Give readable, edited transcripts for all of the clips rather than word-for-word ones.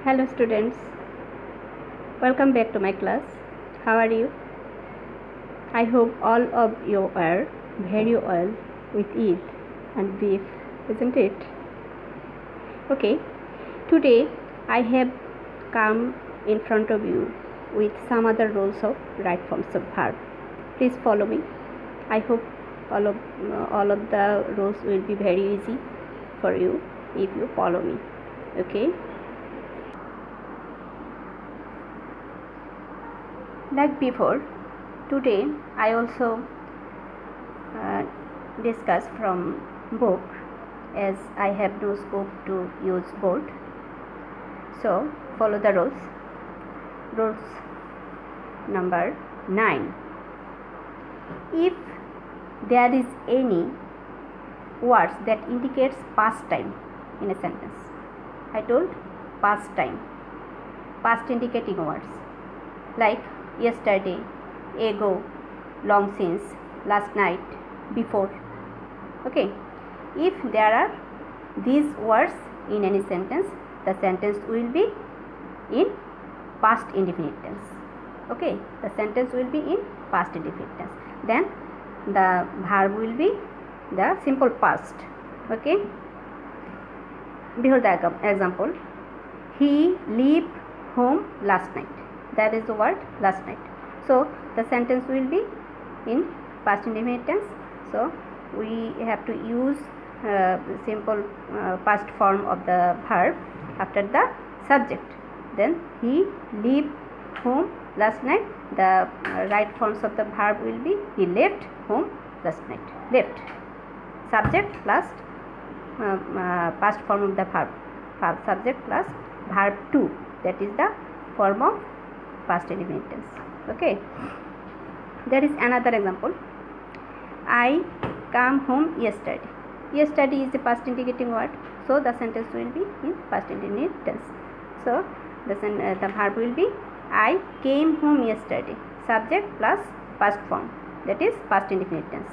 Hello students, welcome back to my class. How are you? I hope all of you are very well with Eid and beef, isn't it? Okay, today I have come in front of you with some other rules of right forms of verb. Please follow me. I hope all of the rules will be very easy for you if you follow me. Okay. Like before, today I also discuss from book as I have no scope to use board. So follow the rules. Rules number 9. If there is any words that indicates past time in a sentence, I told past time, past indicating words like yesterday, ago, long since, last night, before. Okay, if there are these words in any sentence, the sentence will be in past indefinite tense. Okay, the sentence will be in past indefinite tense. Then the verb will be the simple past. Okay, behold the example. He left home last night. That is the word last night. So the sentence will be in past indefinite tense. So we have to use simple past form of the verb after the subject. Then he left home last night. The right forms of the verb will be he left home last night. Left, subject plus past form of the verb. Subject plus verb to. That is the form of past indefinite tense. Okay, there is another example. I come home yesterday. Yesterday is the past indicating word, so the sentence will be in past indefinite tense. So the verb will be I came home yesterday. Subject plus past form, that is past indefinite tense.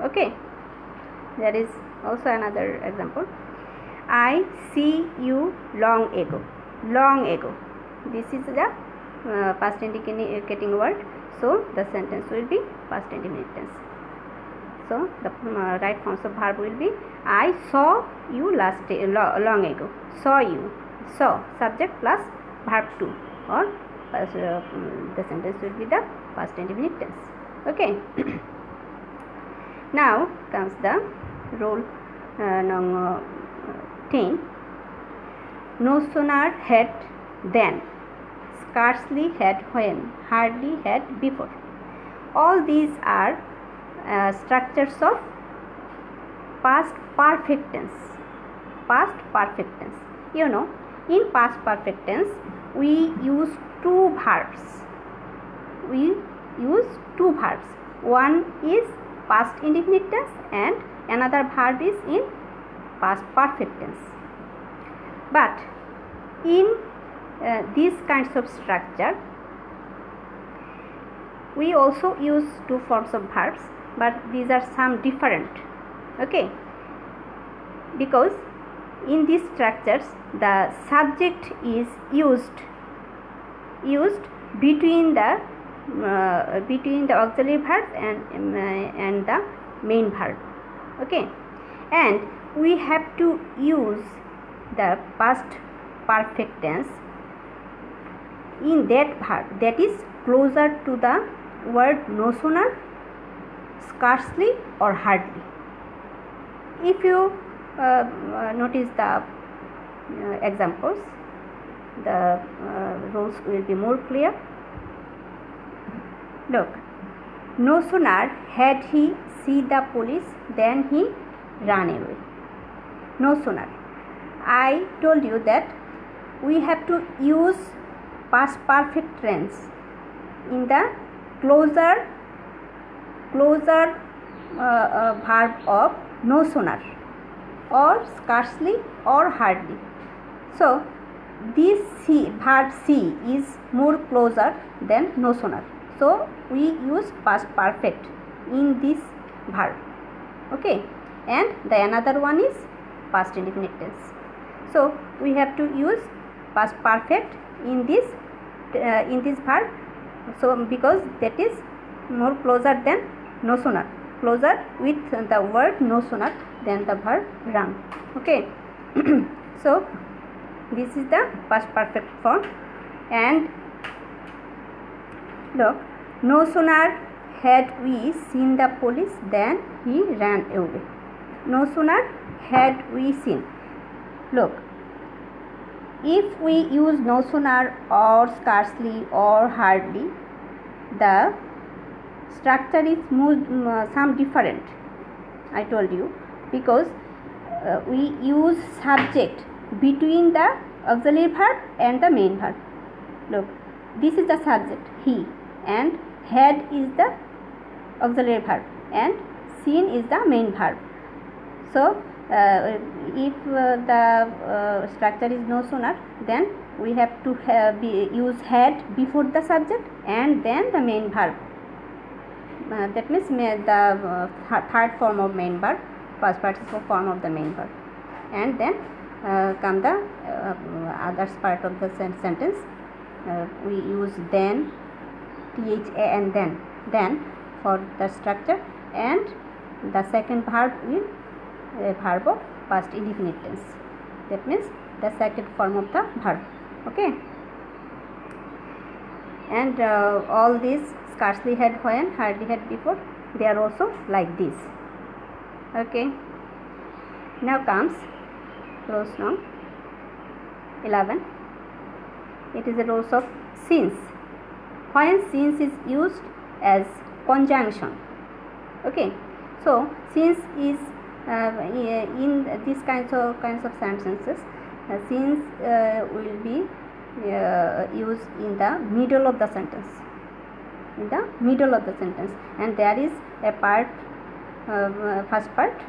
Okay, there is also another example. I see you long ago. Long ago, this is the past indicating word, so the sentence will be past indefinite tense. So the right forms of verb will be I saw you long ago. Saw you. Saw, subject plus verb to, or the sentence will be the past indefinite tense. Okay. Now comes the rule number 10. No sooner had than, scarcely had when, hardly had before. All these are structures of past perfect tense. Past perfect tense. You know, in past perfect tense we use two verbs. One is past indefinite tense and another verb is in past perfect tense. But in these kinds of structure we also use two forms of verbs, but these are some different. Okay, because in these structures the subject is used between the auxiliary verb and the main verb. Okay, and we have to use the past perfect tense in that verb that is closer to the word no sooner, scarcely or hardly. If you notice the examples, the rules will be more clear. Look, no sooner had he seen the police than he ran away. No sooner. I told you that we have to use past perfect tense in the closer verb of no sooner or scarcely or hardly. So this verb C is more closer than no sooner, so we use past perfect in this verb. Okay, and the another one is past indefinite tense. So we have to use past perfect in this verb. So because that is more closer than no sooner, closer with the word no sooner than the verb run. Okay. So this is the past perfect form. And look, no sooner had we seen the police than he ran away. No sooner had we seen. Look, if we use no sooner or scarcely or hardly, the structure is some different. I told you, because we use subject between the auxiliary verb and the main verb. Look, this is the subject, he, and had is the auxiliary verb, and seen is the main verb. So if the structure is no sooner, then we have to use had before the subject and then the main verb. That means the third form of main verb, past participle form of the main verb, and then come the other part of the sentence. We use then, tha, and then for the structure, and the second verb will verb of past indefinite tense. That means the second form of the verb. Okay. And all these scarcely had when, hardly had before, they are also like this. Okay. Now comes rows number 11. It is the rows of since. When since is used as conjunction. Okay. So since is in these kinds of sentences, since will be used in the middle of the sentence. In the middle of the sentence, and there is a part, first part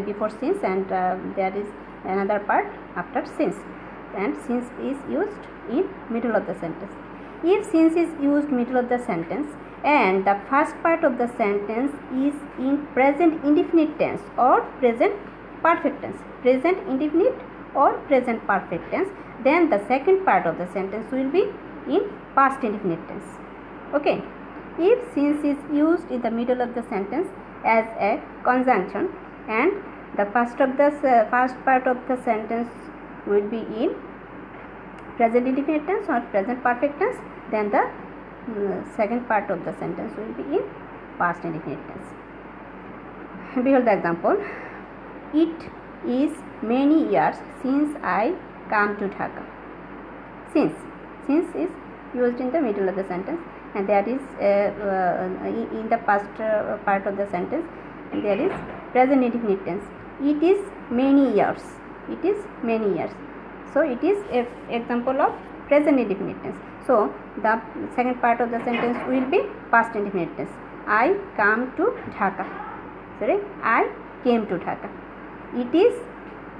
before since, and there is another part after since, and since is used in middle of the sentence. If since is used middle of the sentence and the first part of the sentence is in present indefinite tense or present perfect tense, present indefinite or present perfect tense, then the second part of the sentence will be in past indefinite tense. Okay. If since is used in the middle of the sentence as a conjunction and the first part of the sentence will be in present indefinite tense or present perfect tense, then the second part of the sentence will be in past indefinite tense. Behold the example. It is many years since I come to Dhaka. Since is used in the middle of the sentence, and there is in the past part of the sentence, and there is present indefinite tense. It is many years. It is many years. So it is an example of present indefinite tense. So the second part of the sentence will be past indefinite tense. I come to Dhaka. Sorry, I came to Dhaka. It is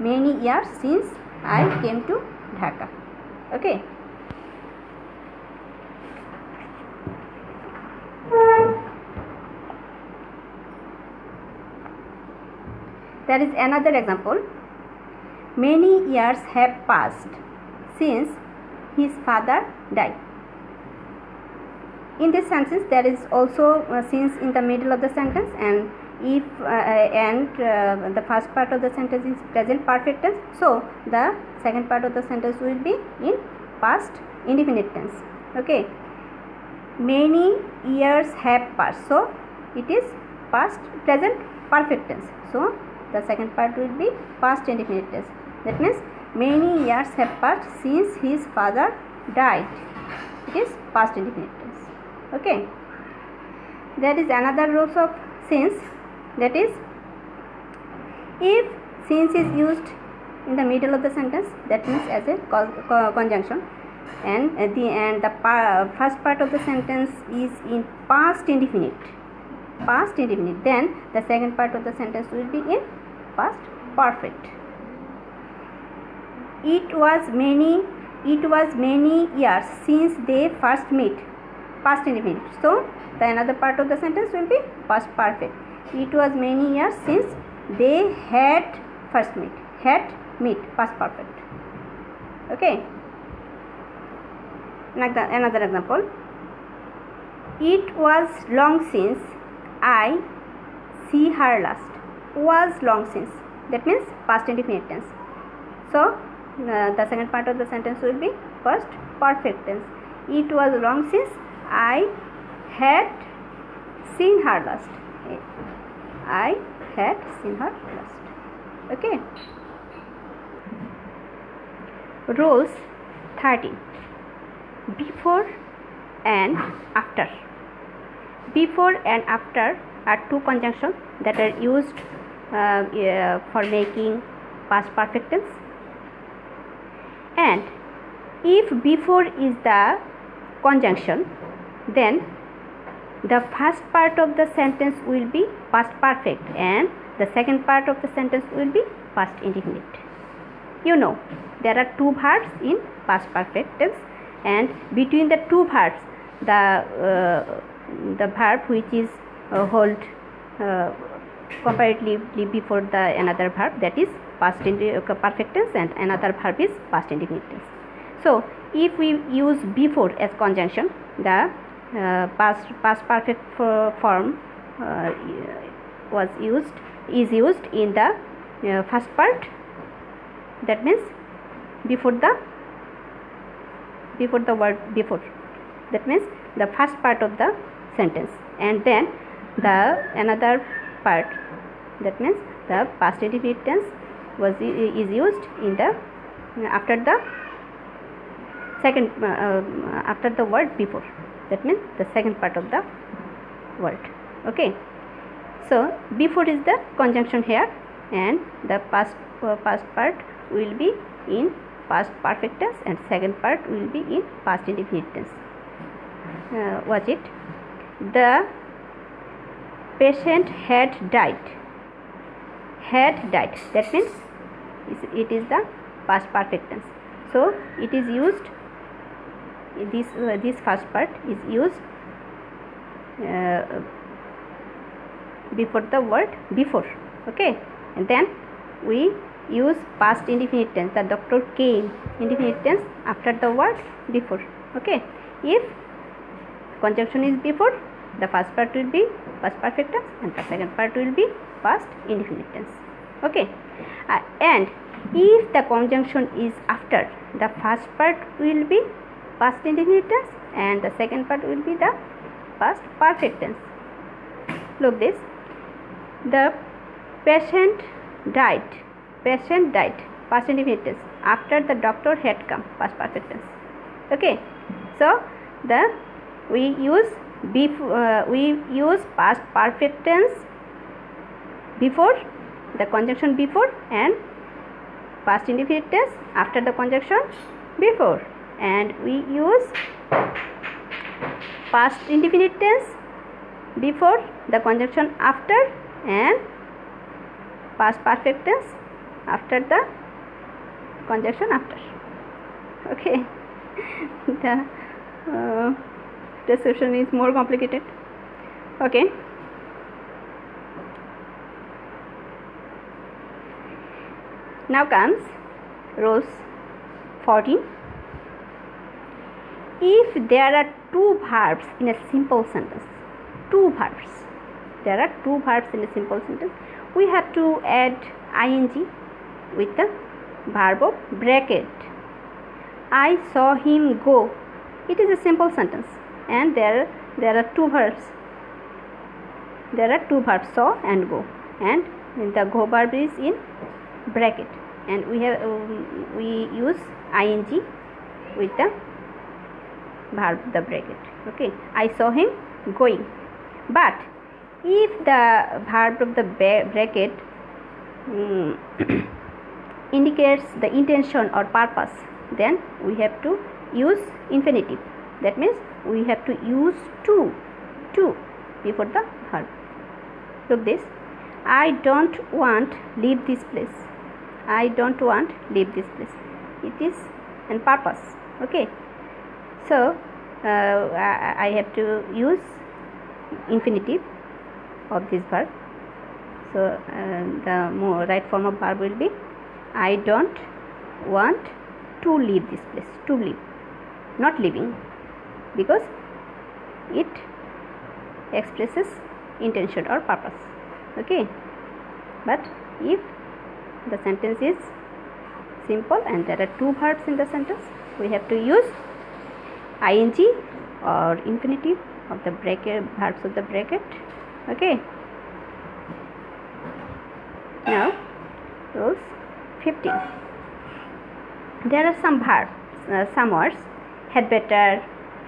many years since I came to Dhaka. Okay. There is another example. Many years have passed since his father died. In this sentence, there is also since in the middle of the sentence, and if the first part of the sentence is present perfect tense, so the second part of the sentence will be in past indefinite tense. Okay. Many years have passed, so it is past present perfect tense. So the second part will be past indefinite tense. That means many years have passed since his father died. It is past indefinite tense. Okay. There is another rule of since, that is, if since is used in the middle of the sentence, that means as a conjunction, and the first part of the sentence is in past indefinite, then the second part of the sentence will be in past perfect. It was many years since they first met, past indefinite. So the another part of the sentence will be past perfect. It was many years since they had first met. Had meet, past perfect. Okay. Another example. It was long since I see her last. Was long since. That means past indefinite tense. So the second part of the sentence will be past perfect tense. It was long since I had seen her last. I had seen her last. Okay. Rules 13. Before and after. Before and after are two conjunctions that are used for making past perfect tense. And if before is the conjunction, then the first part of the sentence will be past perfect and the second part of the sentence will be past indefinite. You know, there are two verbs in past perfect tense, and between the two verbs, the verb which is hold comparatively before the another verb, that is past perfect tense, and another verb is past indefinite tense. So if we use before as conjunction, the past perfect form is used in the first part. That means before the word before. That means the first part of the sentence, and then the another part, that means the past indefinite tense is used in the after the second after the word before. That means the second part of the word. Okay. So before is the conjunction here, and the past part will be in past perfect tense and second part will be in past indefinite tense. Watch it. The patient had died. Had died. That means it is the past perfect tense. So it is used. This first part is used before the word before. Okay, and then we use past indefinite tense. The doctor came, indefinite tense after the word before. Okay, if conjunction is before, the first part will be past perfect tense and the second part will be past indefinite tense. Okay, and if the conjunction is after, the first part will be past indefinite tense and the second part will be the past perfect tense. Look this. The patient died. Patient died, past indefinite tense, after the doctor had come, past perfect tense. Okay, so we use past perfect tense before the conjunction before, and past indefinite tense after the conjunction before, and we use past indefinite tense before the conjunction after, and past perfect tense after the conjunction after. Okay. The description is more complicated. Okay. Now comes rules 14. If there are two verbs in a simple sentence, there are two verbs in a simple sentence, we have to add ing with the verb of bracket. I saw him go. It is a simple sentence, and there are two verbs. There are two verbs, saw and go, and the go verb is in bracket, and we use ing with the verb the bracket. Okay, I saw him going. But if the verb of the bracket indicates the intention or purpose, then we have to use infinitive. That means we have to use to before the verb. Look this. I don't want leave this place. I don't want leave this place. It is an purpose. Okay, so I have to use infinitive of this verb. So the right form of verb will be I don't want to leave this place. To leave, not living, because it expresses intention or purpose. Okay, but if the sentence is simple and there are two verbs in the sentence, we have to use ing or infinitive of the bracket, verbs of the bracket. Okay, now rules 15. There are some verbs, some words: had better,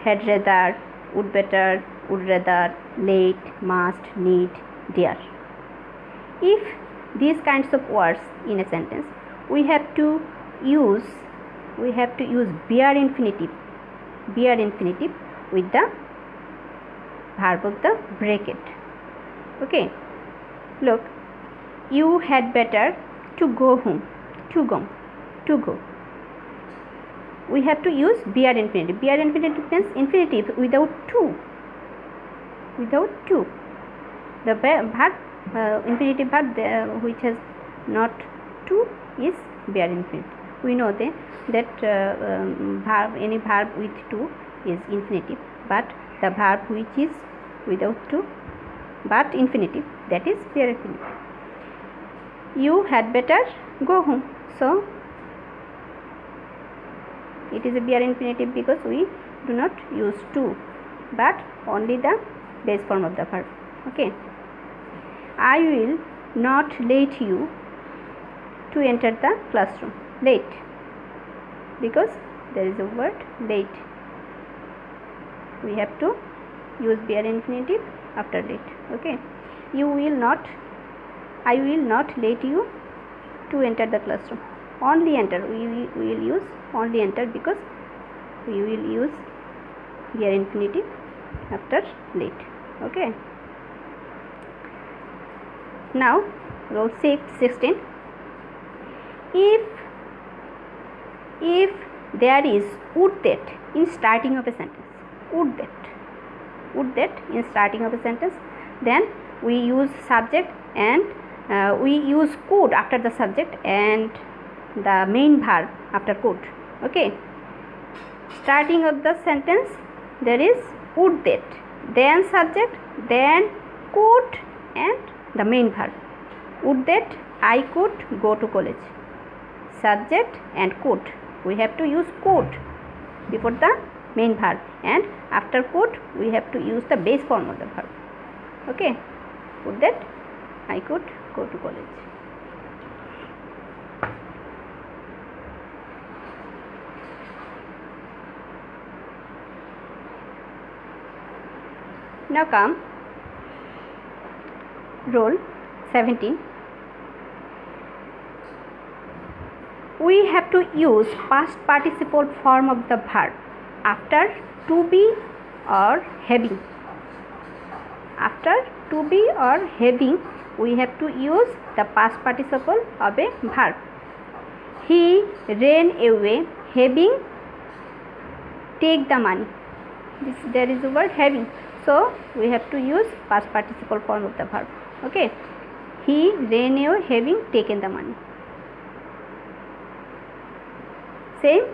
had rather, would better, would rather, late, must, need, dare. If these kinds of words in a sentence, we have to use bare infinitive with the verb of the bracket. Okay, look, you had better to go home. To go. We have to use bare infinitive. Bare infinitive means infinitive without to. The verb, infinitive verb which has not to is bare infinitive. We know that verb, any verb with to is infinitive, but the verb which is without to but infinitive, that is bare infinitive. You had better go home. So it is a bare infinitive because we do not use to but only the base form of the verb. Okay, I will not let you to enter the classroom. Late, because there is a word late, we have to use bare infinitive after late. Okay, I will not let you to enter the classroom. Only enter, we will use only enter because we will use bare infinitive after late. Okay, now rule 16. If there is would that in starting of a sentence, would that in starting of a sentence, then we use subject and we use could after the subject and the main verb after could. Okay, starting of the sentence there is would that, then subject, then could and the main verb. Would that I could go to college. Subject and could, we have to use could before the main verb, and after could we have to use the base form of the verb. Okay, would that I could go to college. Now come rule 17. We have to use past participle form of the verb after to be or having. After to be or having, we have to use the past participle of a verb. He ran away having take the money. There is the word having, so we have to use past participle form of the verb. Okay, he ran away having taken the money. Same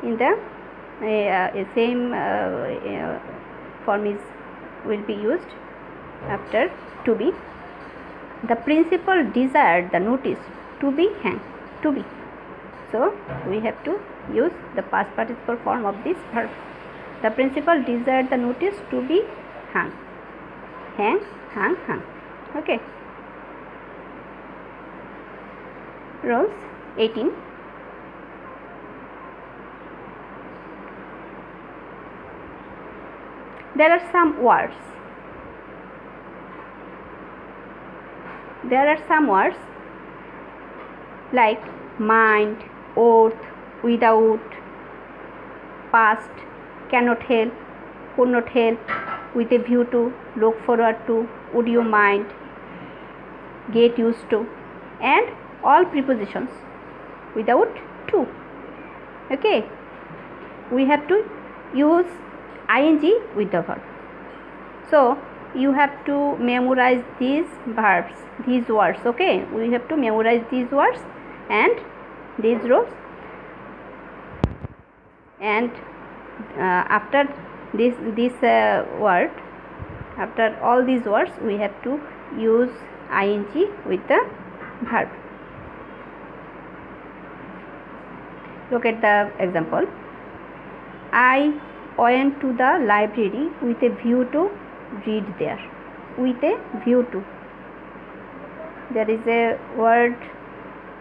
in the same form will be used after to be. The principal desired the notice to be hung. To be. So we have to use the past participle form of this verb. The principal desired the notice to be hung. Hang, hung, hung. Okay. Rules 18. There are some words. Like mind, oath, without, past, cannot help, could not help, with a view to, look forward to, would you mind, get used to, and all prepositions without to. Okay, we have to use ing with the verb. So you have to memorize these verbs, these words. Okay, we have to memorize these words and these rows, and after this word, after all these words we have to use ing with the verb. Look at the example. I went to the library with a view to read there. With a view to. There is a word,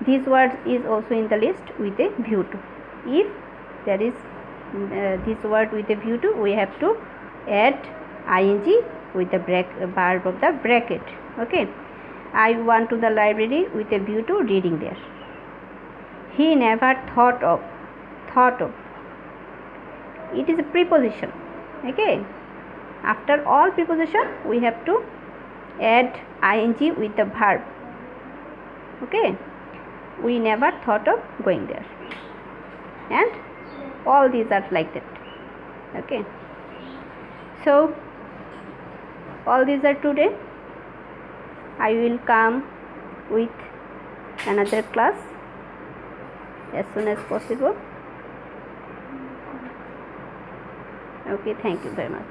this word is also in the list, with a view to. If there is this word with a view to, we have to add ing with the verb of the bracket. Okay. I went to the library with a view to reading there. He never thought of. It is a preposition. Okay. After all preposition we have to add ing with the verb. Okay. We never thought of going there. And all these are like that. Okay. So all these are today. I will come with another class as soon as possible. Okay, thank you very much.